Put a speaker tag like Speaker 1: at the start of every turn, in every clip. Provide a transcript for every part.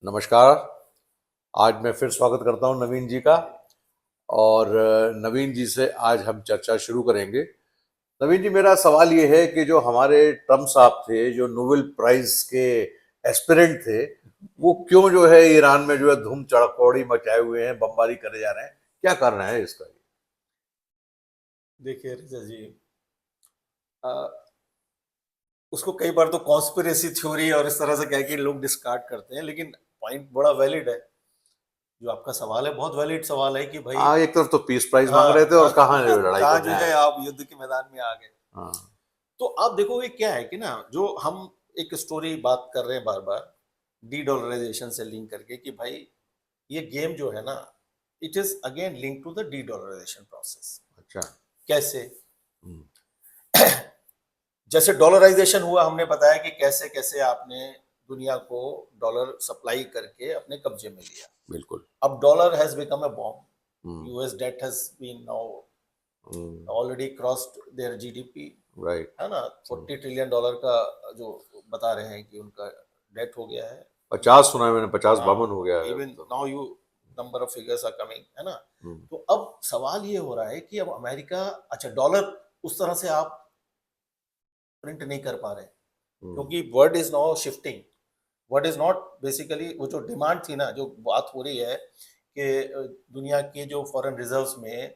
Speaker 1: नमस्कार। आज मैं फिर स्वागत करता हूं नवीन जी का। और नवीन जी से आज हम चर्चा शुरू करेंगे। नवीन जी, मेरा सवाल ये है कि जो हमारे ट्रम्प साहब थे, जो नोबेल प्राइज के एस्पिरेंट थे, वो क्यों जो है ईरान में जो है धूम चड़कौड़ी मचाए हुए हैं, बमबारी करे जा रहे हैं? क्या कारण है इसका?
Speaker 2: देखिए रिजा जी, अ, उसको कई बार तो कॉन्स्पिरेसी थ्योरी और इस तरह से कह के लोग डिस्कार्ड करते हैं, लेकिन पॉइंट बड़ा वैलिड है। जो आपका सवाल है बहुत वैलिड सवाल है कि भाई
Speaker 1: एक तरफ तो पीस प्राइज मांग रहे
Speaker 2: हाँ
Speaker 1: थे और कहाँ लड़ाई
Speaker 2: कहाँ
Speaker 1: करने
Speaker 2: जो
Speaker 1: आए
Speaker 2: है
Speaker 1: हैं।
Speaker 2: आप युद्ध के मैदान में आ गए।
Speaker 1: हाँ।
Speaker 2: तो आप देखोगे क्या है कि ना, जो हम एक स्टोरी बात कर रहे हैं बार बार डी डॉलराइजेशन से लिंक करके कि भाई ये गेम जो है ना, it is again link to the de dollarisation process.
Speaker 1: अच्छा।
Speaker 2: कैसे?
Speaker 1: हम्म।
Speaker 2: जैसे डॉलराइजेशन हुआ, हमने बताया कि कैसे कैसे आपने दुनिया को डॉलर सप्लाई करके अपने कब्जे में लिया।
Speaker 1: बिल्कुल।
Speaker 2: अब dollar has become a bomb.
Speaker 1: Hmm.
Speaker 2: US debt has been now
Speaker 1: hmm.
Speaker 2: Already crossed their GDP,
Speaker 1: right.
Speaker 2: है ना। $40 ट्रिलियन का जो बता रहे हैं कि उनका डेट हो गया है।
Speaker 1: 50 सुना है मैंने, 50-52
Speaker 2: हाँ,
Speaker 1: हो गया है अब
Speaker 2: इवन
Speaker 1: तो।
Speaker 2: Now you number of figures are coming, है ना।
Speaker 1: हम्म।
Speaker 2: तो अब सवाल ये हो रहा है कि अब अमेरिका, अच्छा डॉलर उस तरह से आप प्रिंट नहीं कर पा रहे,
Speaker 1: हम्म।
Speaker 2: क्योंकि word is now shifting. Word is not basically, वो जो डिमांड थी ना, जो बात हो रही है कि दुनिया के जो फॉरेन रिजर्व्स में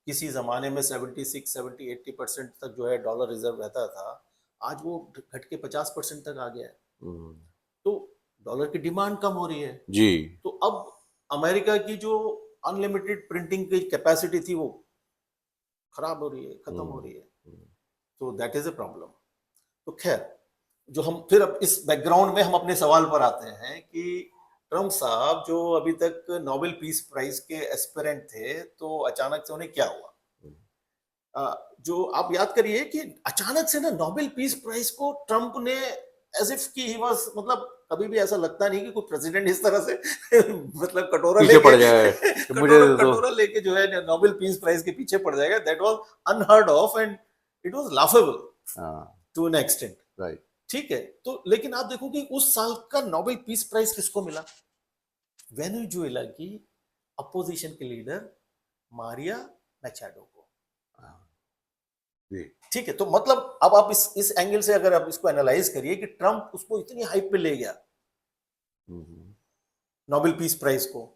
Speaker 2: किसी जमाने में 76 70 80% तक जो है डॉलर रिजर्व रहता था, आज वो घट के 50% तक आ गया है।
Speaker 1: हम्म।
Speaker 2: तो डॉलर की डिमांड कम हो रही है।
Speaker 1: जी।
Speaker 2: तो अब अमेरिका की जो अनलिमिटेड प्रिंटिंग की कैपेसिटी थी, वो खराब हो रही है, खत्म हो
Speaker 1: हम्म।
Speaker 2: रही है। तो दैट इज ए प्रॉब्लम। तो खैर, जो हम फिर अब इस बैकग्राउंड में हम अपने सवाल पर आते हैं कि ट्रम्प साहब जो अभी तक नोबेल पीस प्राइज के एस्पिरेंट थे, तो अचानक से उन्हें क्या हुआ? जो आप याद करिए कि अचानक से ना नोबेल पीस प्राइज को ट्रम्प ने एज इफ कि ही वाज, मतलब कभी भी ऐसा लगता नहीं कि कोई प्रेसिडेंट इस तरह से मतलब कटोरा
Speaker 1: पीछे
Speaker 2: लेके
Speaker 1: पड़ जाए कि मुझे
Speaker 2: कटोरा
Speaker 1: दे दो।
Speaker 2: कटोरा लेके जो है नोबेल पीस प्राइज के पीछे पड़ जाएगा। That was unheard of and it was laughable
Speaker 1: हाँ।
Speaker 2: To an extent.
Speaker 1: राइट।
Speaker 2: ठीक है, तो लेकिन आप देखो कि उस साल का नोबेल पीस प्राइज किसको मिला? वेनेजुएला की अपोजिशन के लीडर मारिया मैचाडो को।
Speaker 1: हाँ, जी।
Speaker 2: ठीक है, तो मतलब अब आप इस एंगल से अगर आप इसको एनालाइज करिए कि ट्रम्प उसको इतनी हाइप पे ले गया
Speaker 1: हम्म।
Speaker 2: नोबेल पीस प्राइज को,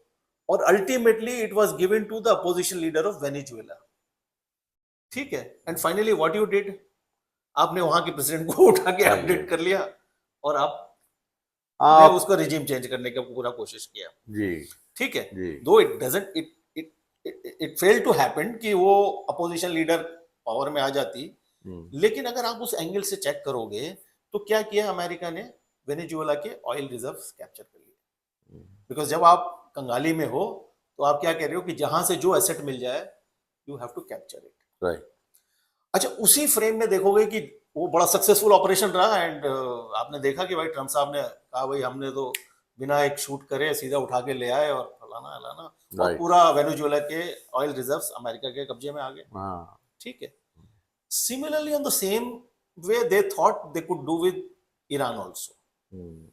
Speaker 2: और ultimately it was given to the opposition leader of Venezuela. ठीक है, and finally what you did, आपने वहां के प्रेसिडेंट को उठा के
Speaker 1: हाँ जी।
Speaker 2: अपडेट कर लिया, और आपने
Speaker 1: आप।
Speaker 2: उसका रिजीम चेंज करने का पूरा कोशिश किया।
Speaker 1: जी।
Speaker 2: ठीक है,
Speaker 1: जी।
Speaker 2: Though it doesn't it it it fail to happen कि वो अपोजिशन लीडर पावर में आ जाती।
Speaker 1: हम्म।
Speaker 2: लेकिन अगर आप उस एंगल से चेक करोगे, तो क्या किया अमेरिका ने? वेनेजुएला के ऑयल रिजर्व्स कैप्चर कर लिए। बिकॉज जब आप कंगाली में हो, तो आप क्या कह रहे हो कि जहां से जो एसेट मिल जाए, you have to capture it.
Speaker 1: Right.
Speaker 2: अच्छा, उसी फ्रेम में देखोगे कि वो बड़ा सक्सेसफुल ऑपरेशन रहा, एंड आपने देखा कि भाई ट्रम्प साहब ने कहा भाई हमने तो बिना एक शूट करे सीधा उठा के ले आए और फलाना फलाना, और
Speaker 1: राइट।
Speaker 2: पूरा वेनेजुएला के ऑयल रिजर्व्स अमेरिका के कब्जे में आ गए।
Speaker 1: हाँ।
Speaker 2: ठीक है, similarly on the same way they thought they could do with Iran also.
Speaker 1: Hmm.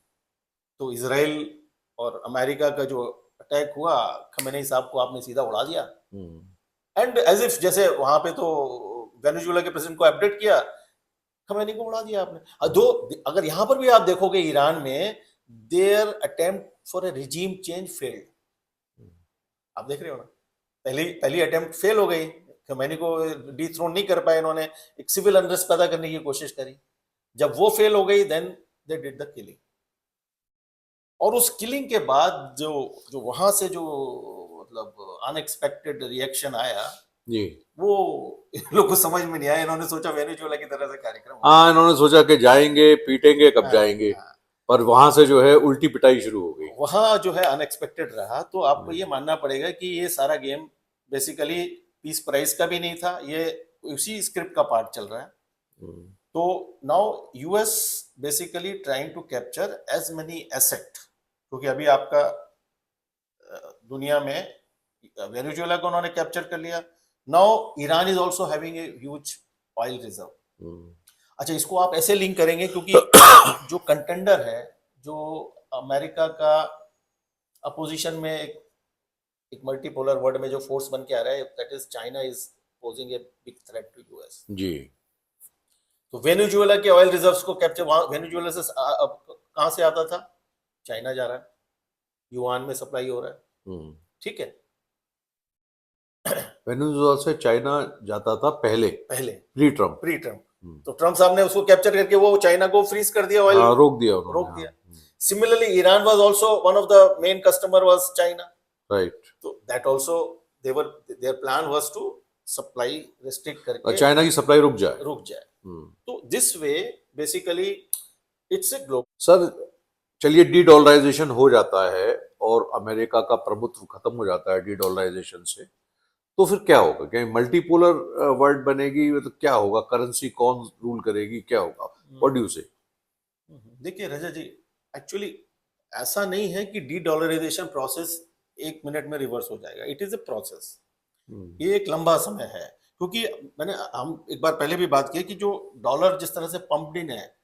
Speaker 2: तो इसराइल और अमेरिका का जो अटैक हुआ, खमेनी साहब को आपने सीधा उड़ा दिया,
Speaker 1: हम्म।
Speaker 2: एंड एज इफ जैसे वहां पे तो वेनेजुएला के प्रेसिडेंट को अपडेट किया, खमेनी को उड़ा दिया आपने। दो, अगर यहां पर भी आप देखोगे ईरान में, there attempt for a regime change failed. आप देख रहे हो ना, पहली पहली अटेम्प्ट फेल हो गई, खमेनी को डिथ्रोन नहीं कर पाए इन्होंने, एक सिविल अनरेस्ट पैदा करने की कोशिश करी। जब वो फेल हो गई, then they did the killing. और उस किलिंग के बाद जो जो वहां से जो मतलब अनएक्सपेक्टेड रिएक्शन आया,
Speaker 1: जी।
Speaker 2: वो इन लोग को समझ में नहीं आया। इन्होंने सोचा वेनेजुएला की तरह से कार्यक्रम हो
Speaker 1: हाँ,
Speaker 2: गया।
Speaker 1: इन्होंने सोचा कि जाएंगे पीटेंगे, कब
Speaker 2: हाँ,
Speaker 1: जाएंगे।
Speaker 2: हाँ।
Speaker 1: पर वहां से जो है उल्टी पिटाई शुरू हो गई।
Speaker 2: वहां जो है अनएक्सपेक्टेड रहा। तो आपको
Speaker 1: हम्म।
Speaker 2: ये मानना पड़ेगा कि ये सारा गेम बेसिकली पीस प्राइस का भी नहीं था, ये उसी स्क्रिप्ट का पार्ट चल रहा है।
Speaker 1: हम्म।
Speaker 2: तो now US basically trying to capture as many asset, क्योंकि अभी आपका दुनिया में वेनेजुएला को उन्होंने कैप्चर कर लिया। Now Iran is also having a huge oil reserve.
Speaker 1: Hmm.
Speaker 2: अच्छा, इसको आप ऐसे लिंक करेंगे क्योंकि जो कंटेंडर है, जो अमेरिका का अपोजिशन में एक मल्टीपोलर वर्ल्ड में जो फोर्स बन के आ रहा है, that is China is posing a big threat to US.
Speaker 1: जी।
Speaker 2: तो वेनेजुएला के ऑयल रिजर्व्स को कैप्चर, वहां वेनेजुएला से कहां से आता था? चाइना जा रहा है, युआन में सप्लाई हो रहा है, ठीक है।
Speaker 1: वेनेजुएला से चाइना जाता था पहले
Speaker 2: पहले
Speaker 1: प्री ट्रम्प।
Speaker 2: तो ट्रम्प साहब ने उसको कैप्चर करके वो चाइना को फ्रीज कर दिया, ऑयल
Speaker 1: रोक दिया उन्होंने,
Speaker 2: रोक दिया। Similarly Iran was also one of the main customer was China,
Speaker 1: right.
Speaker 2: तो that also their plan was to supply restrict करके
Speaker 1: चाइना की सप्लाई रुक जाए।
Speaker 2: तो this way basically it's a global.
Speaker 1: Sir चलिए, डी डॉलराइजेशन हो जाता है और अमेरिका का प्रभुत्व खत्म हो जाता है डी डॉलराइजेशन से, तो फिर क्या होगा? क्या मल्टीपोलर वर्ल्ड बनेगी? तो क्या होगा? करेंसी कौन रूल करेगी? क्या होगा? व्हाट डू यू से?
Speaker 2: देखिए रजा जी, एक्चुअली ऐसा नहीं है कि डी डॉलराइजेशन प्रोसेस 1 मिनट में रिवर्स हो जाएगा। इट इज ए प्रोसेस, ये एक लंबा समय है, क्योंकि हम एक बार पहले भी बात की कि जो डॉलर जिस तरह से पंप्ड इन है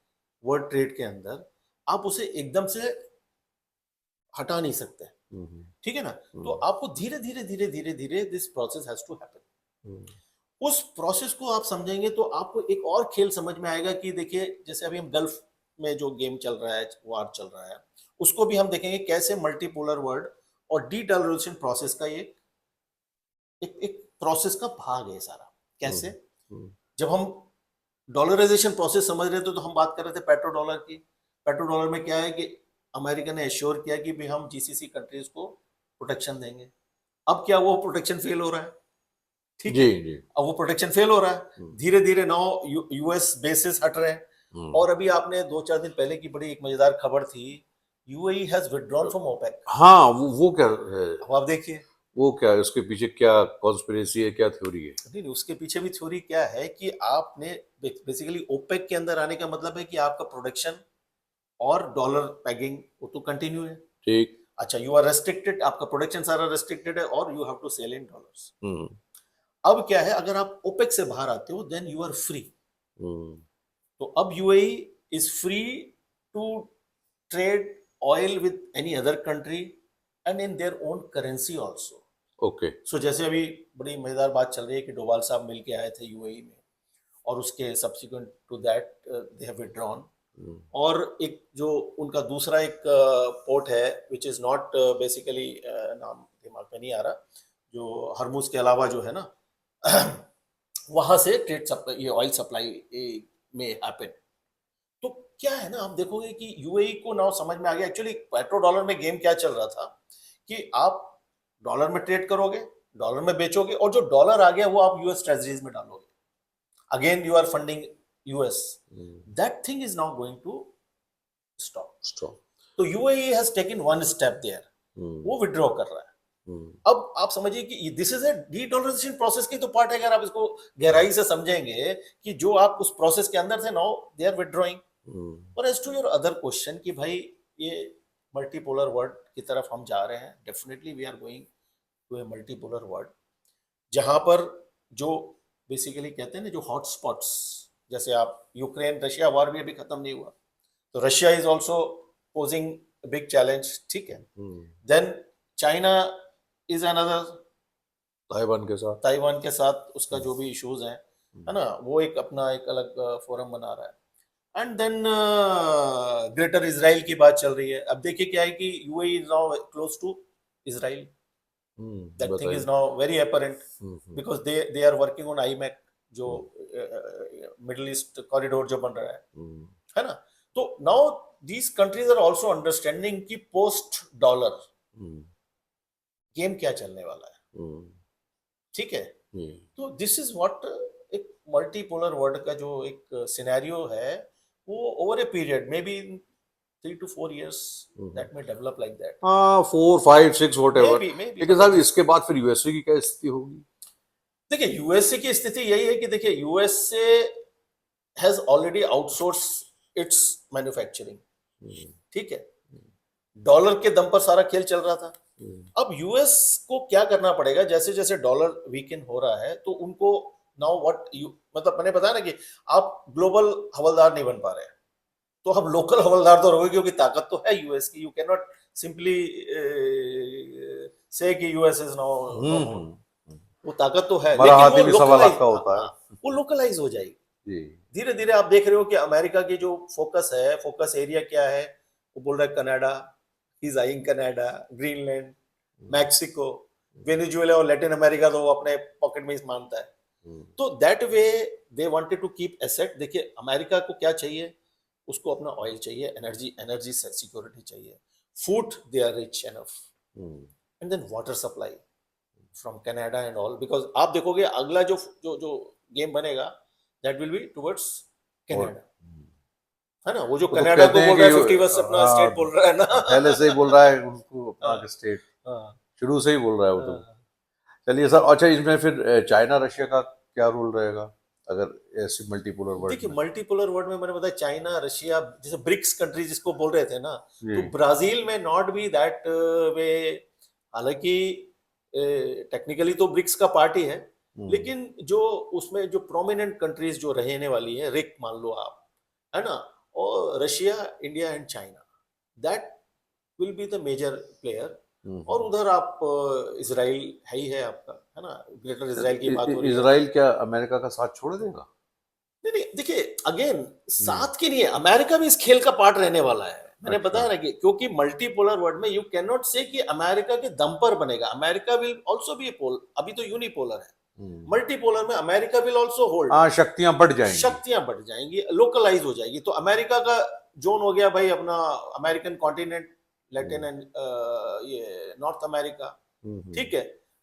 Speaker 2: वर्ल्ड ट्रेड के अंदर, आप उसे एकदम से हटा नहीं सकते, ठीक है ना। तो आपको धीरे धीरे धीरे धीरे धीरे this process has to happen. उस प्रोसेस को आप समझेंगे तो आपको एक और खेल समझ में आएगा कि देखिए, जैसे अभी हम गल्फ में जो गेम चल रहा है, वार चल रहा है, उसको भी हम देखेंगे कैसे मल्टीपोलर वर्ल्ड और डी डॉलराइजेशन प्रोसेस का ये एक प्रोसेस का भाग है सारा। कैसे? जब हम डॉलराइजेशन प्रोसेस समझ रहे थे तो हम बात कर रहे थे पेट्रो डॉलर की। पेट्रो डॉलर में क्या है कि अमेरिका ने एश्योर किया कि भाई हम जीसीसी कंट्रीज को प्रोटेक्शन देंगे। अब क्या वो प्रोटेक्शन फेल हो रहा है, ठीक है। अब वो प्रोटेक्शन फेल हो रहा है, धीरे धीरे नाउ यूएस बेसिस हट रहे हैं। और अभी आपने 2-4 दिन पहले की बड़ी एक मजेदार खबर थी, UAE has withdrawn from OPEC.
Speaker 1: हाँ, वो क्या है?
Speaker 2: अब आप देखिए
Speaker 1: वो क्या है, उसके पीछे क्या कॉन्स्पिरेसी है, क्या थ्योरी है?
Speaker 2: नहीं, उसके पीछे भी थ्योरी क्या है कि आपने बेसिकली ओपेक के अंदर आने का मतलब है कि आपका प्रोडक्शन और डॉलर पैगिंग वो तो कंटिन्यू है,
Speaker 1: ठीक।
Speaker 2: अच्छा, यू आर रेस्ट्रिक्टेड, आपका प्रोडक्शन सारा रेस्ट्रिक्टेड है और you have to sell in dollars. अब क्या है, अगर आप ओपेक से बाहर आते हो देन यू आर फ्री। तो अब UAE is free to trade oil with any other country and in their own currency also.
Speaker 1: Okay.
Speaker 2: So जैसे अभी बड़ी मजेदार बात चल रही है कि डोभाल साहब मिल के आए थे यूएई में, और उसके subsequent to that they have withdrawn. और एक जो उनका दूसरा एक पोर्ट है विच इज नॉट बेसिकली, नाम दिमाग में नहीं आ रहा, जो हरमुज के अलावा जो है ना वहां से ट्रेड ये ऑयल सप्लाई में हैपन। तो क्या है ना, आप देखोगे कि यूएई को नाउ समझ में आ गया एक्चुअली पेट्रो डॉलर में गेम क्या चल रहा था कि आप डॉलर में ट्रेड करोगे, डॉलर में बेचोगे, और जो डॉलर आ गया वो आप यूएस ट्रेजरीज में डालोगे, again you are funding US. That thing is now going to stop. तो UAE has taken one step there, वो विड्रॉ कर रहा है। अब आप समझिए कि this is a de dollarisation process की तो पार्ट है। अगर आप इसको गहराई से समझेंगे कि जो आप उस प्रोसेस के अंदर थे, नाउ दे आर विड्रॉइंग। और as to your other question कि भाई ये मल्टीपोलर वर्ल्ड की तरफ हम जा रहे हैं, definitely we are going to a multipolar world, जहां पर जो बेसिकली कहते हैं ना जो हॉटस्पॉट्स, जैसे आप यूक्रेन रशिया वॉर भी अभी खत्म नहीं हुआ, तो Russia is also posing big challenge, ठीक है। Then China is another, Taiwan के साथ उसका जो भी इश्यूज हैं, है ना, वो एक अपना एक अलग फोरम बना रहा है। एंड देन ग्रेटर इजराइल की बात चल रही है। अब देखिए क्या है कि UAE is now close to Israel, that thing is now very apparent because they are working on IMEC, जो मिडिल ईस्ट कॉरिडोर जो बन रहा है ना। तो नाउ these countries are also understanding कि पोस्ट डॉलर गेम क्या चलने वाला है, ठीक है। तो दिस इज व्हाट एक मल्टीपोलर वर्ल्ड का जो एक सिनेरियो है, वो over a period may be 3 to 4 years that may develop like that.
Speaker 1: 4, 5, 6 whatever.
Speaker 2: Maybe.
Speaker 1: लेकिन साहब इसके बाद फिर यूएसए की क्या स्थिति होगी?
Speaker 2: देखिए यूएसए की स्थिति यही है कि देखिए USA has already outsource it's manufacturing, ठीक है। डॉलर के दम पर सारा खेल चल रहा था। अब यूएस को क्या करना पड़ेगा, जैसे जैसे डॉलर वीकन हो रहा है तो उनको नाउ व्हाट यू, मतलब मैंने बताया ना कि आप ग्लोबल हवलदार नहीं बन पा रहे हैं, तो हम लोकल हवलदार तो रहोगे, क्योंकि ताकत तो है यूएस की। यू कैन नॉट सिंपली से कि यूएस इज नाउ नो मोर,
Speaker 1: हम्म।
Speaker 2: वो ताकत तो है,
Speaker 1: हमारा
Speaker 2: लेकिन
Speaker 1: हाथी
Speaker 2: वो
Speaker 1: भी सवा लाख
Speaker 2: लोकलाइज,
Speaker 1: का होता है।
Speaker 2: वो लोकलाइज हो जाएगी।
Speaker 1: जी।
Speaker 2: धीरे धीरे आप देख रहे हो कि अमेरिका की जो फोकस है, फोकस एरिया क्या है, वो बोल रहा है Canada, he is eyeing Canada, Greenland, Mexico, Venezuela और लैटिन अमेरिका तो वो अपने पॉकेट में ही मानता है। तो that way they wanted to keep asset. देखिए अमेरिका को क्या चाहिए, उसको अपना ऑयल चाहिए, एनर्जी, एनर्जी सिक्योरिटी चाहिए, food they are rich enough, and then water supply from Canada and all, because आप देखोगे अगला जो जो जो गेम बनेगा दैट विल बी टुवर्ड्स
Speaker 1: और
Speaker 2: कनाडा, है ना। वो जो
Speaker 1: वो तो
Speaker 2: कनाडा
Speaker 1: कहते
Speaker 2: को
Speaker 1: हैं
Speaker 2: बोल
Speaker 1: कि
Speaker 2: रहा है 50 अपना
Speaker 1: हाँ,
Speaker 2: स्टेट बोल रहा है ना।
Speaker 1: पहले से ही बोल रहा है उनको
Speaker 2: हाँ,
Speaker 1: अपना स्टेट,
Speaker 2: हाँ,
Speaker 1: शुरू से ही बोल रहा है वो तो।
Speaker 2: हाँ।
Speaker 1: चलिए सर, अच्छा इसमें फिर चाइना रशिया का क्या रोल रहेगा अगर ऐसी मल्टीपोलर वर्ल्ड
Speaker 2: देखिए
Speaker 1: में?
Speaker 2: मल्टीपोलर वर्ल्ड में मैंने बताया चाइना, रशिया, जैसे ब्रिक्स कंट्री जिसको बोल रहे थे ना,
Speaker 1: जी।
Speaker 2: तो ब्राजील में नॉट बी दैट वे, हालांकि टेक्निकली तो ब्रिक्स का पार्टी है, लेकिन जो उसमें जो प्रोमिनेंट कंट्रीज जो रहने वाली है, रिक मान लो आप, है ना, और Russia, India and China, that will be the major player. और उधर आप इसराइल है ही है आपका, है ना, ग्रेटर इसराइल की बात हो रही है।
Speaker 1: इजराइल क्या अमेरिका का साथ छोड़ देगा?
Speaker 2: नहीं नहीं, देखिए अगेन साथ के लिए अमेरिका भी इस खेल का पार्ट रहने वाला है। मैंने
Speaker 1: अच्छा।
Speaker 2: बताया ना कि क्योंकि मल्टीपोलर वर्ल्ड में यू कैन नॉट से कि अमेरिका के दम पर बनेगा, अमेरिका विल आल्सो बी पोल, अभी तो यूनिपोलर है, मल्टीपोलर में अमेरिका विल आल्सो होल्ड,
Speaker 1: हाँ, शक्तियां बढ़ जाएंगी।
Speaker 2: शक्तियां बढ़ जाएंगी, लोकलाइज हो जाएगी। तो अमेरिका का जोन हो गया भाई अपना अमेरिकन कॉन्टिनेंट, लैटिन एंड ये नॉर्थ अमेरिका, ठीक है।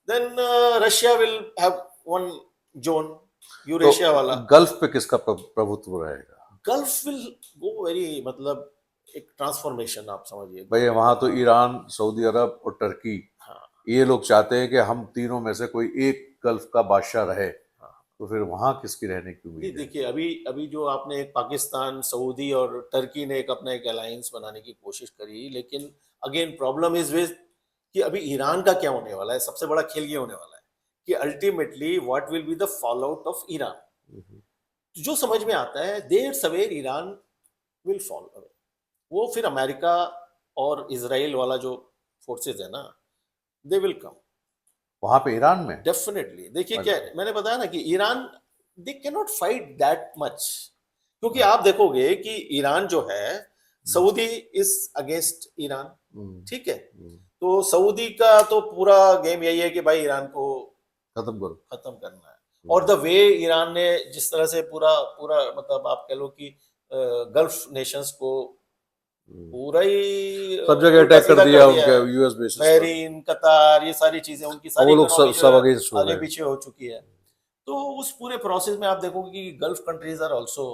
Speaker 2: Then Russia will have one zone,
Speaker 1: तो
Speaker 2: यूरेशिया वाला।
Speaker 1: गल्फ पे किसका प्रभुत्व रहेगा?
Speaker 2: गल्फ विल गो वेरी, मतलब एक ट्रांसफॉर्मेशन आप समझिए
Speaker 1: भाई
Speaker 2: go
Speaker 1: वहां
Speaker 2: very,
Speaker 1: तो
Speaker 2: हाँ,
Speaker 1: ईरान, सऊदी अरब और टर्की,
Speaker 2: हाँ,
Speaker 1: ये लोग चाहते हैं कि हम तीनों में से कोई एक गल्फ का बादशाह रहे।
Speaker 2: हाँ।
Speaker 1: तो फिर वहां किसकी रहने की
Speaker 2: नहीं
Speaker 1: उम्मीद है?
Speaker 2: देखिए अभी अभी जो आपने एक पाकिस्तान, सऊदी और टर्की ने एक अपना एक अलायंस बनाने की कोशिश करी, लेकिन अगेन प्रॉब्लम इज विद कि अभी ईरान का क्या होने वाला है। सबसे बड़ा खेल ये होने वाला है कि ultimately what will be the fall out of Iran. जो समझ में आता है देर सवेर ईरान विल फॉल अवे, वो फिर अमेरिका और इसराइल वाला जो फोर्सेस है ना, दे विल कम
Speaker 1: वहां पे ईरान में?
Speaker 2: डेफिनेटली। देखिए क्या
Speaker 1: अच्छा।
Speaker 2: मैंने बताया ना कि Iran, they can not fight that much, क्योंकि आप देखोगे कि ईरान जो है, सऊदी इज अगेंस्ट ईरान, ठीक है। तो सऊदी का तो पूरा गेम यही है कि भाई ईरान को
Speaker 1: खत्म करो।
Speaker 2: खत्म करना है। और द वे ईरान ने जिस तरह से पूरा पूरा मतलब आप कह लो कि गल्फ नेशंस को पूरा ही
Speaker 1: सब जगह
Speaker 2: उल्टा
Speaker 1: अटैक कर
Speaker 2: सीधा कर
Speaker 1: दिया
Speaker 2: दिया
Speaker 1: उनके
Speaker 2: है।
Speaker 1: यूएस बेसिस पर।
Speaker 2: बहरीन, कतार, ये सारी चीजें, उनकी
Speaker 1: और
Speaker 2: सारी
Speaker 1: वो लोग सब
Speaker 2: इकोनॉमी जो
Speaker 1: सब
Speaker 2: है
Speaker 1: अगेंस्ट हो
Speaker 2: आगे
Speaker 1: गए।
Speaker 2: पीछे हो चुकी है। तो उस पूरे प्रोसेस में आप देखोगे कि gulf countries are also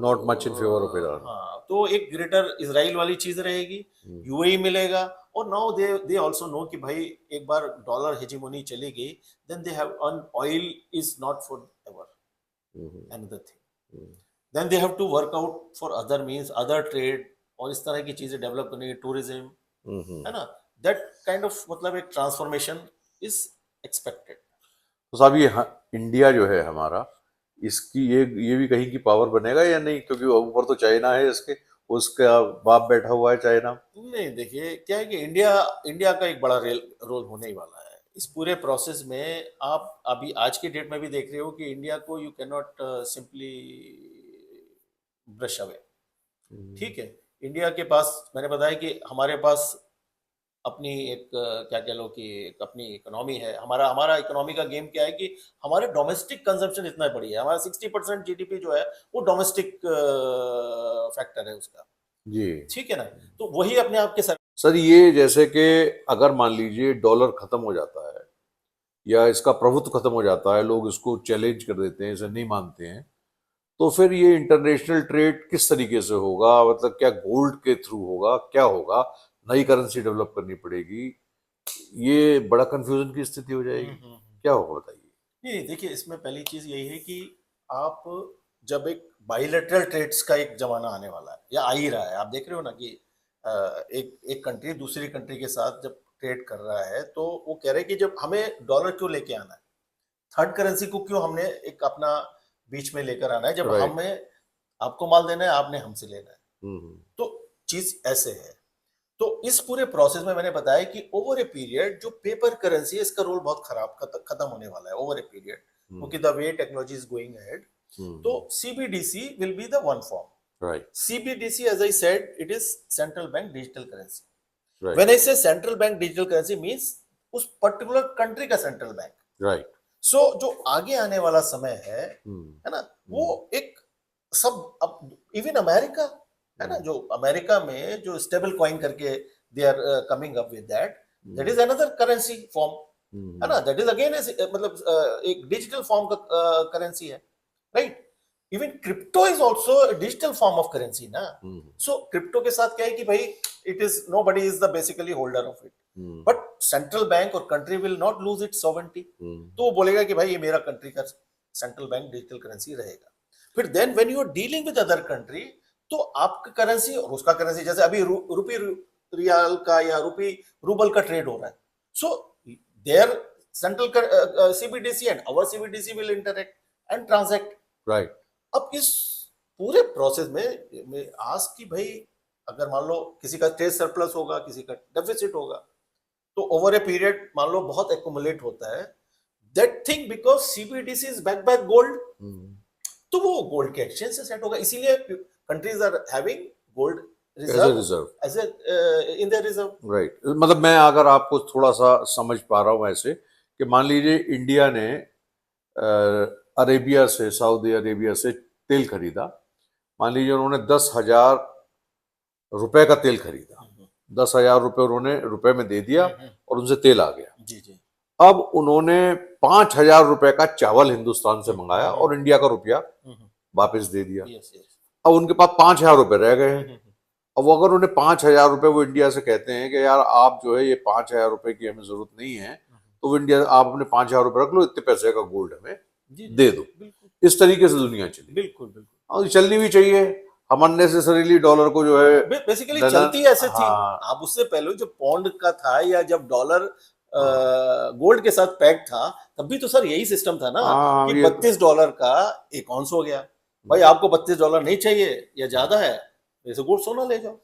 Speaker 1: not much in favour of Iran.
Speaker 2: हाँ, तो एक ग्रेटर इसराइल वाली चीज रहेगी, यूएई मिलेगा। और नाउ दे आल्सो नो कि भाई एक बार डॉलर हेजेमोनी चली गई, then they have on oil is not for ever another thing, then they have to work out for other means other trade, और इस तरह की चीजें डेवलप करने की, टूरिज्म, है ना, दैट काइंड ऑफ मतलब एक ट्रांसफॉर्मेशन इज एक्सपेक्टेड।
Speaker 1: तो साहब ये इंडिया जो है हमारा, इसकी ये भी कहीं की पावर बनेगा या नहीं? क्योंकि ऊपर तो चाइना है इसके, उसका बाप बैठा हुआ है चाइना।
Speaker 2: नहीं देखिए क्या है कि इंडिया इंडिया का एक बड़ा रोल होने ही वाला है इस पूरे प्रोसेस में। आप अभी आज की डेट में भी देख रहे हो कि इंडिया को you can not simply brush away, ठीक है। इंडिया के पास मैंने बताया कि हमारे पास अपनी एक क्या कह लो कि एक अपनी इकोनॉमी है। हमारा हमारा इकोनॉमी का गेम क्या है कि हमारे डोमेस्टिक कंजम्पशन इतना बड़ी है, हमारा 60% जीडीपी जो है वो डोमेस्टिक फैक्टर है उसका,
Speaker 1: जी।
Speaker 2: ठीक है ना। तो वही अपने आप के सर
Speaker 1: सर ये जैसे कि अगर मान लीजिए डॉलर खत्म हो जाता है या इसका प्रभुत्व खत्म हो जाता है, लोग इसको चैलेंज कर देते हैं, इसे नहीं मानते हैं, तो फिर ये इंटरनेशनल ट्रेड किस तरीके से होगा? मतलब क्या गोल्ड के थ्रू होगा, क्या होगा? नई करेंसी डेवलप करनी पड़ेगी? ये बड़ा कंफ्यूजन की स्थिति हो जाएगी। क्या होगा बताइए?
Speaker 2: नहीं देखिए इसमें पहली चीज यही है कि आप जब एक बाइलेटरल ट्रेड्स का एक जमाना आने वाला है या आ ही रहा है, आप देख रहे हो ना कि एक एक कंट्री दूसरी कंट्री के साथ जब ट्रेड कर रहा है तो वो कह रहे हैं कि जब हमें डॉलर क्यों लेके आना है, थर्ड करेंसी को क्यों हमने एक अपना बीच में लेकर आना है, जब
Speaker 1: राइट।
Speaker 2: हमें आपको माल देना है, आपने हमसे लेना है। तो चीज ऐसे है। तो इस पूरे प्रोसेस में मैंने बताया कि ओवर ए पीरियड जो पेपर करेंसी है इसका रोल बहुत खराब खत्म होने वाला है ओवर ए पीरियड, क्योंकि the way technology is going ahead. तो CBDC will be the one form.
Speaker 1: Right
Speaker 2: CBDC, as I said, it is central bank digital currency.
Speaker 1: Right
Speaker 2: When I say central bank digital currency means उस particular country का central bank.
Speaker 1: Right
Speaker 2: so जो आगे आने वाला समय है ना, वो एक सब अब इवन अमेरिका है ना, जो अमेरिका में जो स्टेबल कॉइन करके they are coming up with that is another currency form है ना, दैट इज अगेन मतलब एक डिजिटल फॉर्म का करेंसी है, right. Even crypto is also digital form of currency ना। सो क्रिप्टो के साथ क्या है कि भाई it is nobody is the basically holder of it, but central bank और country will not lose it sovereignty. तो वो बोलेगा कि भाई ये मेरा कंट्री का सेंट्रल बैंक डिजिटल करेंसी रहेगा। फिर then when you are dealing with other country, तो आपका करेंसी और उसका करेंसी, जैसे अभी रुपी रियाल का या रूबल का ट्रेड हो रहा है, so their central CBDC and our CBDC will interact and transact,
Speaker 1: right.
Speaker 2: अब इस पूरे प्रोसेस में आज की भाई अगर मान लो किसी का ट्रेड सरप्लस होगा, किसी का डेफिसिट होगा, तो ओवर ए पीरियड मान लो बहुत एक्यूमुलेट होता है, that thing because CBDC is back by gold, तो वो गोल्ड के एक्सचेंज से सेट होगा। इसीलिए countries are having gold reserve as in their reserve,
Speaker 1: right. मतलब मैं अगर आपको थोड़ा सा समझ पा रहा हूँ ऐसे कि मान लीजिए इंडिया ने अरेबिया से, सऊदी अरेबिया से तेल खरीदा, मान लीजिए उन्होंने 10,000 रुपए का तेल खरीदा, 10,000 रुपए उन्होंने रुपए में दे दिया और उनसे तेल आ गया।
Speaker 2: जी जी।
Speaker 1: अब उन्होंने 5,000 रुपए का चावल हिंदुस्तान से मंगाया और इंडिया का रुपया वापस दे दिया।
Speaker 2: Yes yes.
Speaker 1: अब उनके पास 5,000 रुपए रह गए हैं। अब अगर उन्हें 5,000 रुपए वो इंडिया से कहते हैं कि यार आप जो है ये 5,000 रुपए की हमें जरूरत नहीं है, तो वो इंडिया आप अपने 5,000 रुपए रख लो, इतने पैसे का गोल्ड हमें दे दो। इस तरीके से दुनिया चली,
Speaker 2: बिल्कुल बिल्कुल,
Speaker 1: और चलनी भी चाहिए। हम अननेसेसरीली डॉलर को जो है
Speaker 2: बेसिकली चलती ऐसे थी।
Speaker 1: हाँ,
Speaker 2: आप उससे पहले जो पौंड का था या जब डॉलर गोल्ड के साथ पैक था, तब भी तो सर यही सिस्टम था ना
Speaker 1: हाँ,
Speaker 2: कि
Speaker 1: ये
Speaker 2: 32 डॉलर का एक ऑunce हो गया। भाई आपको 32 डॉलर नहीं चाहिए या ज्यादा है, जैसे गोल्ड सोना ले जाओ।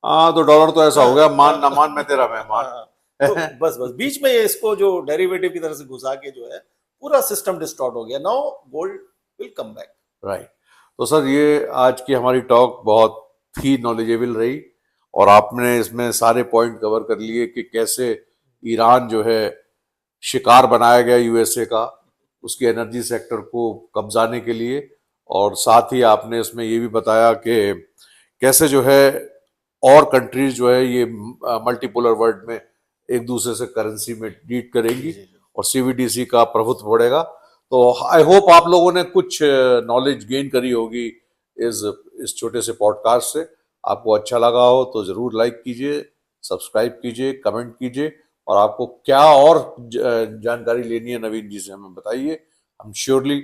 Speaker 1: हाँ, तो डॉलर तो ऐसा हो गया, मान ना मान मैं तेरा मेहमान।
Speaker 2: तो बस बीच में ये इसको जो डेरिवेटिव की तरह से घुसा के जो है पूरा सिस्टम डिस्टॉर्ट हो गया। Now gold will come back.
Speaker 1: Right. तो सर ये आज की हमारी टॉक बहुत ही नॉलेजेबल रही और आपने इसमें सारे पॉइंट कवर कर लिए कि कैसे ईरान जो है शिकार बनाया गया यूएसए का, उसके एनर्जी सेक्टर को कब्जाने के लिए, और साथ ही आपने इसमें ये भी बताया कि कैसे जो है और कंट्रीज जो है ये मल्टीपोलर वर्ल्ड में एक दूसरे से करेंसी में डील करेंगी और सीबीडीसी का प्रभुत्व बढ़ेगा। तो आई होप आप लोगों ने कुछ नॉलेज गेन करी होगी इस छोटे से पॉडकास्ट से। आपको अच्छा लगा हो तो जरूर लाइक कीजिए, सब्सक्राइब कीजिए, कमेंट कीजिए, और आपको क्या और जानकारी लेनी है नवीन जी से हमें बताइए। हम श्योरली